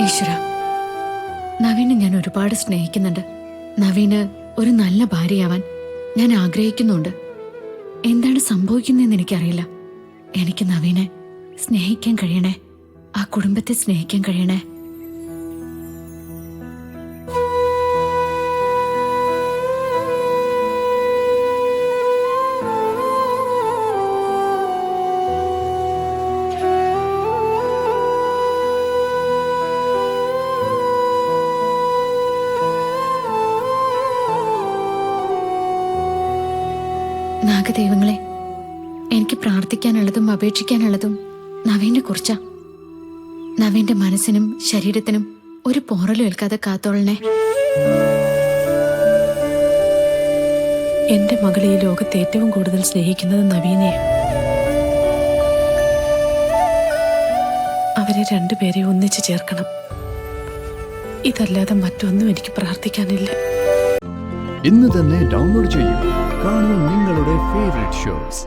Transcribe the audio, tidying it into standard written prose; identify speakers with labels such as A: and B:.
A: ഈശ്വര, നവീനെ ഞാൻ ഒരുപാട് സ്നേഹിക്കുന്നുണ്ട്. നവീന് ഒരു നല്ല ഭാര്യയാവാൻ ഞാൻ ആഗ്രഹിക്കുന്നുണ്ട്. എന്താണ് സംഭവിക്കുന്നതെന്ന് എനിക്കറിയില്ല. എനിക്ക് നവീനെ സ്നേഹിക്കാൻ കഴിയണേ, ആ കുടുംബത്തെ സ്നേഹിക്കാൻ കഴിയണേ. നാഗദൈവങ്ങളെ, എനിക്ക് പ്രാർത്ഥിക്കാനുള്ളതും അപേക്ഷിക്കാനുള്ളതും നവീനെ കുറിച്ചാ. നവീന്റെ മനസ്സിനും ശരീരത്തിനും ഒരു പോറലും ഏൽക്കാതെ കാത്തോളണേ.
B: എന്റെ മകളെ ഈ ലോകത്ത് ഏറ്റവും കൂടുതൽ സ്നേഹിക്കുന്നത് നവീനെ. അവരെ രണ്ടുപേരെ ഒന്നിച്ചു ചേർക്കണം. ഇതല്ലാതെ മറ്റൊന്നും എനിക്ക് പ്രാർത്ഥിക്കാനില്ല.
C: ഇന്ന് തന്നെ ഡൗൺലോഡ് ചെയ്യൂ. കാണൂ നിങ്ങളുടെ ഫേവറേറ്റ് ഷോസ്.